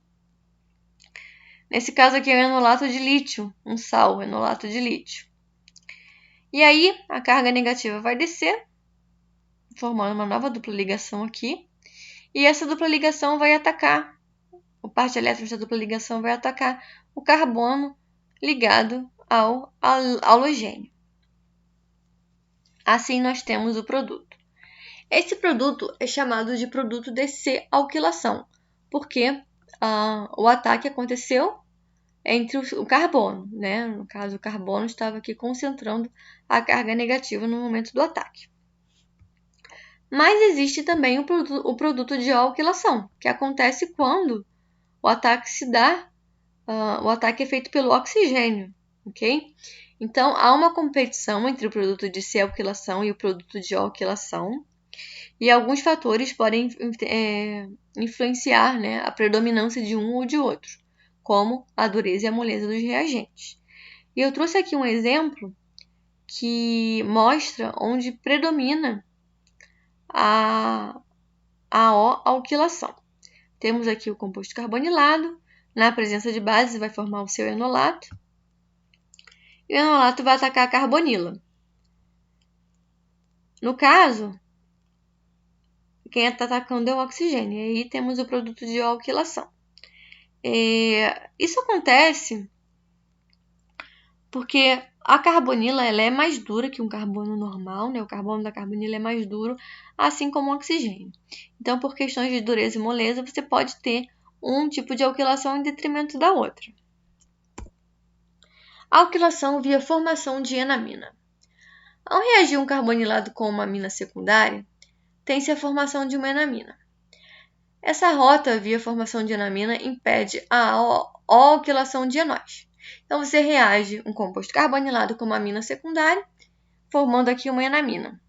Nesse caso aqui é o enolato de lítio, um sal, enolato de lítio. E aí a carga negativa vai descer, formando uma nova dupla ligação aqui, e essa dupla ligação vai atacar, o par de elétrons da dupla ligação vai atacar o carbono ligado ao halogênio. Assim nós temos o produto. Esse produto é chamado de produto de C-alquilação, porque o ataque aconteceu entre o carbono, né? No caso, o carbono estava aqui concentrando a carga negativa no momento do ataque. Mas existe também o produto de alquilação, que acontece quando o ataque se dá, o ataque é feito pelo oxigênio, ok? Então, há uma competição entre o produto de C-alquilação e o produto de alquilação, e alguns fatores podem influenciar, né, a predominância de um ou de outro, como a dureza e a moleza dos reagentes. E eu trouxe aqui um exemplo que mostra onde predomina a alquilação. Temos aqui o composto carbonilado, na presença de base vai formar o seu enolato, e o enolato vai atacar a carbonila. No caso, quem está atacando é o oxigênio, e aí temos o produto de alquilação. Isso acontece porque a carbonila ela é mais dura que um carbono normal, né? O carbono da carbonila é mais duro, assim como o oxigênio. Então, por questões de dureza e moleza, você pode ter um tipo de alquilação em detrimento da outra. Alquilação via formação de enamina. Ao reagir um carbonilado com uma amina secundária, tem-se a formação de uma enamina. Essa rota via formação de enamina impede a alquilação de enóis. Então, você reage um composto carbonilado com uma amina secundária, formando aqui uma enamina.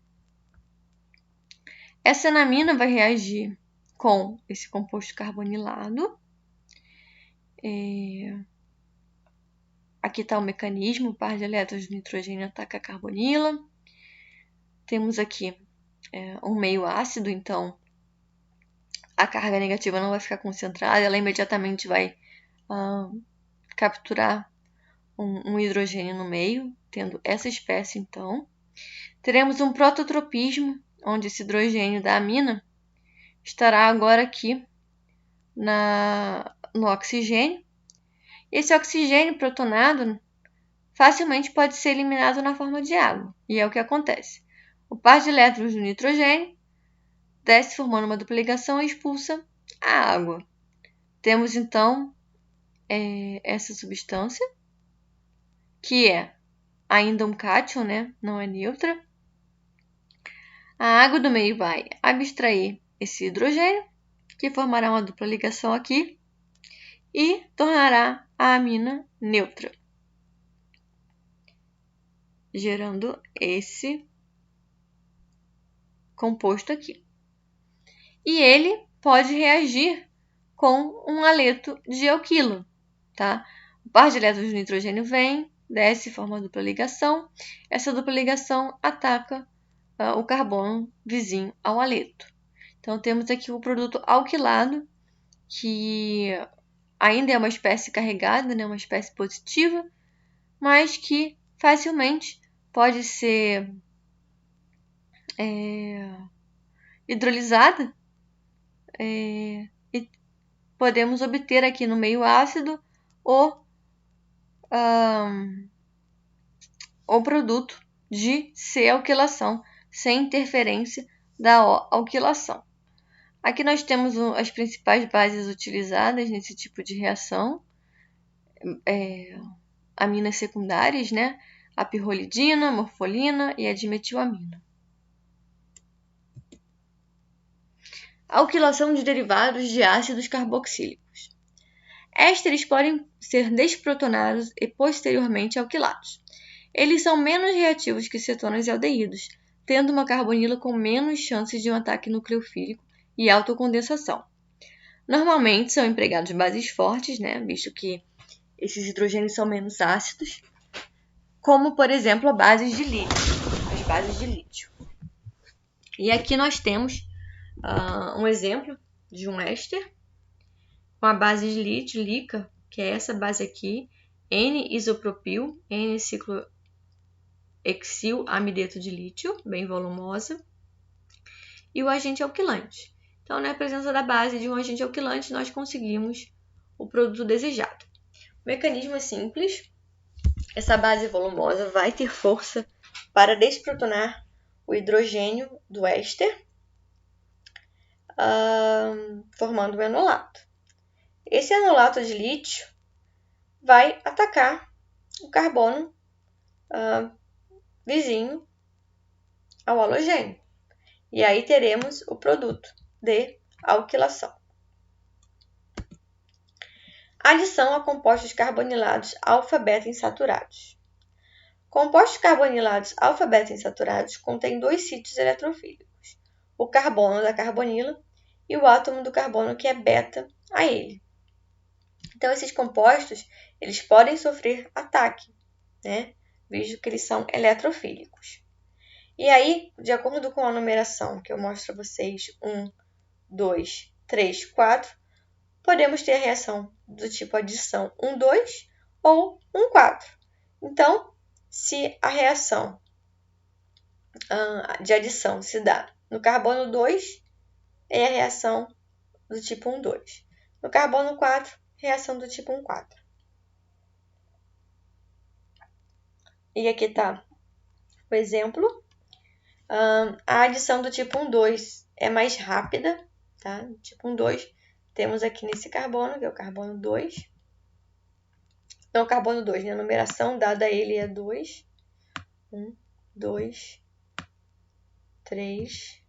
Essa enamina vai reagir com esse composto carbonilado. Aqui está o mecanismo, o par de elétrons de nitrogênio ataca a carbonila. Temos aqui um meio ácido, então a carga negativa não vai ficar concentrada, ela imediatamente vai capturar um hidrogênio no meio, tendo essa espécie, então. Teremos um prototropismo, onde esse hidrogênio da amina estará agora aqui no oxigênio. Esse oxigênio protonado facilmente pode ser eliminado na forma de água, e é o que acontece. O par de elétrons do nitrogênio desce formando uma dupla ligação e expulsa a água. Temos então essa substância, que é ainda um cátion, né? Não é neutra. A água do meio vai abstrair esse hidrogênio, que formará uma dupla ligação aqui, e tornará a amina neutra, gerando esse composto aqui. E ele pode reagir com um haleto de alquilo, tá? O par de elétrons de nitrogênio vem, desce e forma uma dupla ligação. Essa dupla ligação ataca o carbono vizinho ao haleto. Então, temos aqui o produto alquilado, que ainda é uma espécie carregada, né? Uma espécie positiva, mas que facilmente pode ser hidrolisada e podemos obter aqui no meio ácido o produto de C-alquilação, sem interferência da O-alquilação. Aqui nós temos as principais bases utilizadas nesse tipo de reação, aminas secundárias, né? A pirrolidina, morfolina e a dimetilamina. Alquilação de derivados de ácidos carboxílicos. Ésteres podem ser desprotonados e posteriormente alquilados. Eles são menos reativos que cetonas e aldeídos, tendo uma carbonila com menos chances de um ataque nucleofílico e autocondensação. Normalmente são empregados bases fortes, né, visto que esses hidrogênios são menos ácidos, como, por exemplo, as bases de lítio. E aqui nós temos um exemplo de um éster com a base de lítio, Lica, que é essa base aqui, N-isopropil, N-ciclohexil-amideto de lítio, bem volumosa, e o agente alquilante. Então, na presença da base de um agente alquilante, nós conseguimos o produto desejado. O mecanismo é simples. Essa base volumosa vai ter força para desprotonar o hidrogênio do éster, formando um enolato. Esse enolato de lítio vai atacar o carbono vizinho ao halogênio. E aí teremos o produto de alquilação. Adição a compostos carbonilados alfa-beta insaturados. Compostos carbonilados alfa-beta insaturados contêm dois sítios eletrofílicos, o carbono da carbonila e o átomo do carbono que é beta a ele. Então, esses compostos eles podem sofrer ataque, né? Visto que eles são eletrofílicos. E aí, de acordo com a numeração que eu mostro para vocês, 1, 2, 3, 4, podemos ter a reação do tipo adição 1, 2 ou 1, 4. Então, se a reação de adição se dá no carbono 2, é a reação do tipo 1, 2. No carbono 4, reação do tipo 1, 4. E aqui está o exemplo. A adição do tipo 1, 2 é mais rápida, tá? Tipo 1, 2, temos aqui nesse carbono, que é o carbono 2. Então, o carbono 2, né? A numeração dada a ele é 2. 1, 2, 3,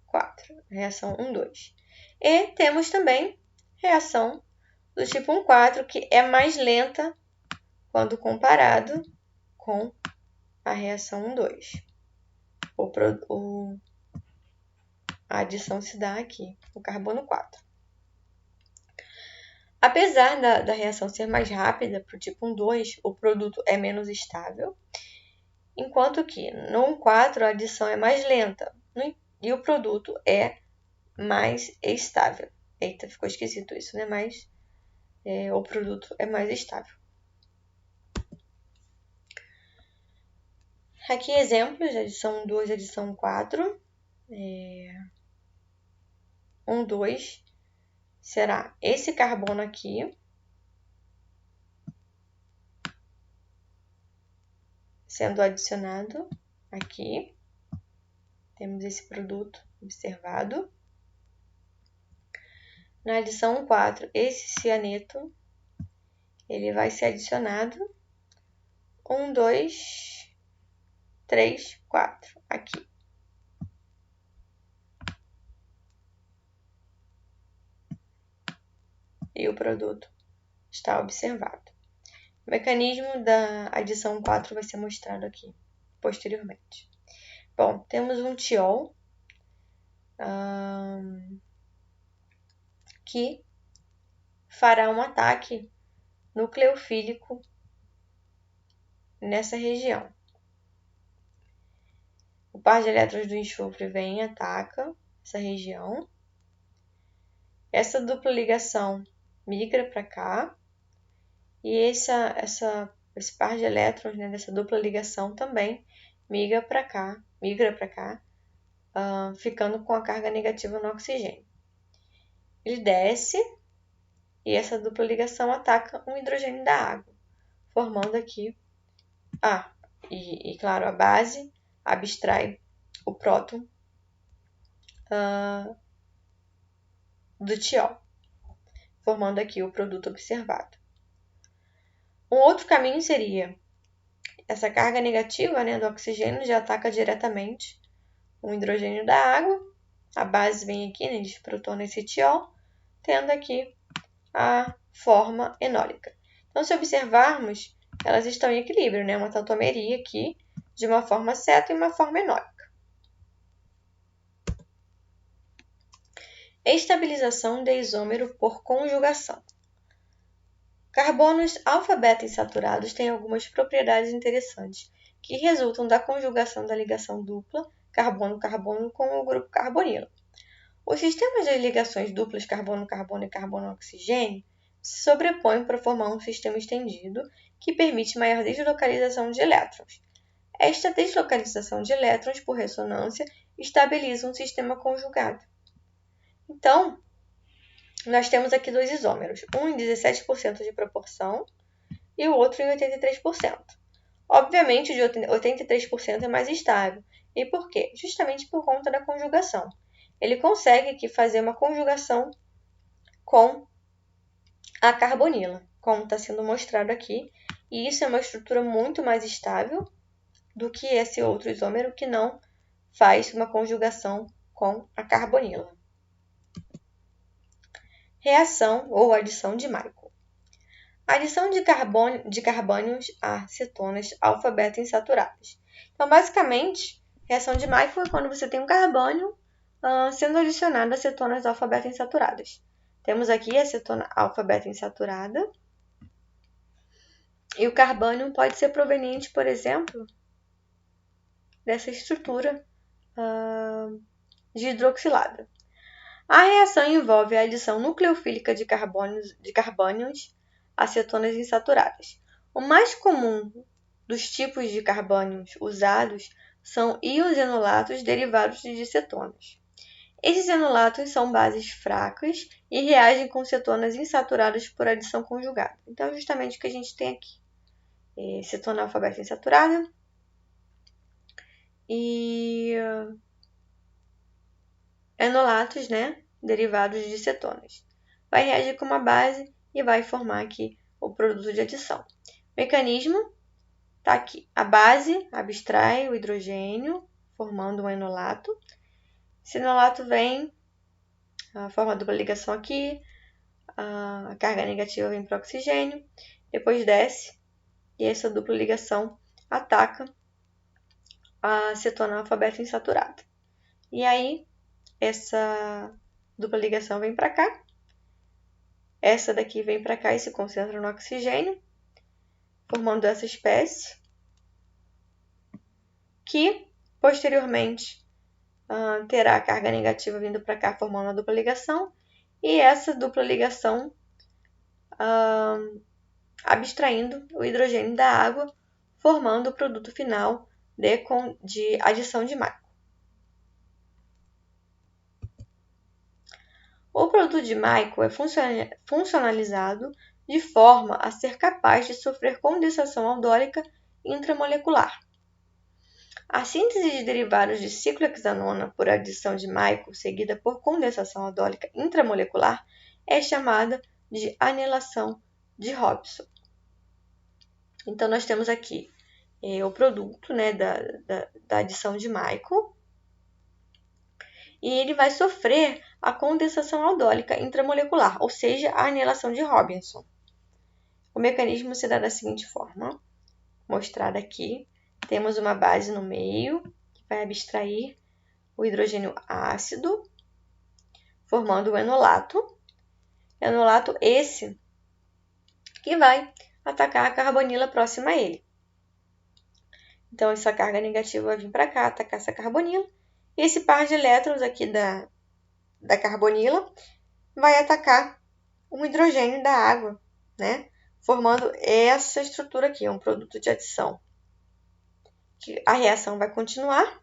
4. Reação 1, 2. E temos também reação do tipo 1, 4, que é mais lenta quando comparado com a reação 2. A adição se dá aqui, o carbono 4. Apesar da reação ser mais rápida para o tipo 1,2, o produto é menos estável, enquanto que no 1,4 a adição é mais lenta e o produto é mais estável. Eita, ficou esquisito isso, né? Mas o produto é mais estável. Aqui exemplos de adição 2 e adição 4. 1,2 será esse carbono aqui, sendo adicionado aqui. Temos esse produto observado. Na adição 4, esse cianeto, ele vai ser adicionado 1, 2, 3, 4, aqui. E o produto está observado. O mecanismo da adição 4 vai ser mostrado aqui, posteriormente. Bom, temos um tiol que fará um ataque nucleofílico nessa região. O par de elétrons do enxofre vem e ataca essa região. Essa dupla ligação migra para cá. E esse par de elétrons, né, dessa dupla ligação também migra para cá, ficando com a carga negativa no oxigênio. Ele desce e essa dupla ligação ataca um hidrogênio da água, formando aqui claro, a base abstrai o próton do tiol, formando aqui o produto observado. Um outro caminho seria essa carga negativa, né, do oxigênio já ataca diretamente o hidrogênio da água, a base vem aqui, né, desprotona esse tiol, tendo aqui a forma enólica. Então, se observarmos, elas estão em equilíbrio, né, uma tautomeria aqui de uma forma ceta e uma forma enólica. Estabilização de isômero por conjugação. Carbonos alfa-beta insaturados têm algumas propriedades interessantes que resultam da conjugação da ligação dupla carbono-carbono com o grupo carbonilo. Os sistemas de ligações duplas carbono-carbono e carbono-oxigênio se sobrepõem para formar um sistema estendido que permite maior deslocalização de elétrons. Esta deslocalização de elétrons por ressonância estabiliza um sistema conjugado. Então, nós temos aqui dois isômeros, um em 17% de proporção e o outro em 83%. Obviamente, o de 83% é mais estável. E por quê? Justamente por conta da conjugação. Ele consegue aqui fazer uma conjugação com a carbonila, como está sendo mostrado aqui. E isso é uma estrutura muito mais estável do que esse outro isômero que não faz uma conjugação com a carbonila. Reação ou adição de Michael. Adição de carbônios a cetonas alfa-beta insaturadas. Então, basicamente, reação de Michael é quando você tem um carbônio sendo adicionado a cetonas alfa-beta insaturadas. Temos aqui a cetona alfa-beta insaturada. E o carbônio pode ser proveniente, por exemplo, dessa estrutura de hidroxilada. A reação envolve a adição nucleofílica de carbônios a cetonas insaturadas. O mais comum dos tipos de carbônios usados são íons enolatos derivados de cetonas. Esses enolatos são bases fracas e reagem com cetonas insaturadas por adição conjugada. Então, é justamente o que a gente tem aqui. Cetona alfa-beta insaturada e enolatos, né, derivados de cetonas. Vai reagir com uma base e vai formar aqui o produto de adição. Mecanismo está aqui. A base abstrai o hidrogênio, formando um enolato. Esse enolato vem, forma a dupla ligação aqui, a carga negativa vem para o oxigênio, depois desce e essa dupla ligação ataca a cetona alfabeto insaturada. E aí, essa dupla ligação vem para cá, essa daqui vem para cá e se concentra no oxigênio, formando essa espécie, que posteriormente terá a carga negativa vindo para cá, formando a dupla ligação, e essa dupla ligação abstraindo o hidrogênio da água, formando o produto final de adição de Michael. O produto de Michael é funcionalizado de forma a ser capaz de sofrer condensação aldólica intramolecular. A síntese de derivados de ciclohexanona por adição de Michael seguida por condensação aldólica intramolecular é chamada de anilação de Hobson. Então, nós temos aqui o produto, né, da adição de Michael, e ele vai sofrer a condensação aldólica intramolecular, ou seja, a anilação de Robinson. O mecanismo se dá da seguinte forma, mostrada aqui. Temos uma base no meio, que vai abstrair o hidrogênio ácido, formando o enolato. Enolato esse que vai atacar a carbonila próxima a ele. Então, essa carga negativa vai vir para cá, atacar essa carbonila. E esse par de elétrons aqui da carbonila vai atacar o hidrogênio da água, né? Formando essa estrutura aqui, um produto de adição. A reação vai continuar.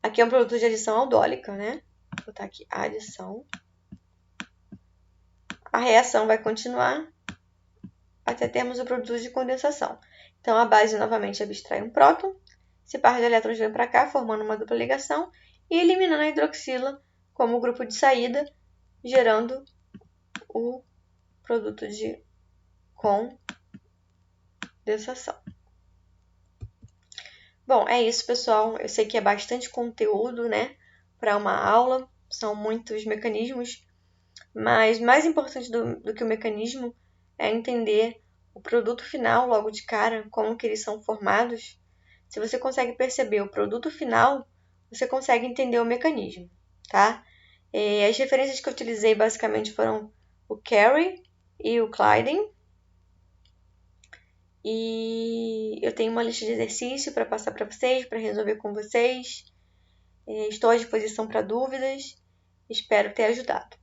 Aqui é um produto de adição aldólica, né? Vou botar aqui adição. A reação vai continuar até termos o produto de condensação. Então, a base novamente abstrai um próton. Esse par de elétrons vem para cá, formando uma dupla ligação e eliminando a hidroxila como grupo de saída, gerando o produto de condensação. Bom, é isso, pessoal. Eu sei que é bastante conteúdo, né, para uma aula. São muitos mecanismos, mas mais importante do que o mecanismo é entender o produto final logo de cara, como que eles são formados. Se você consegue perceber o produto final, você consegue entender o mecanismo, tá? As referências que eu utilizei basicamente foram o Carey e o Clyden. E eu tenho uma lista de exercício para passar para vocês, para resolver com vocês. Estou à disposição para dúvidas. Espero ter ajudado.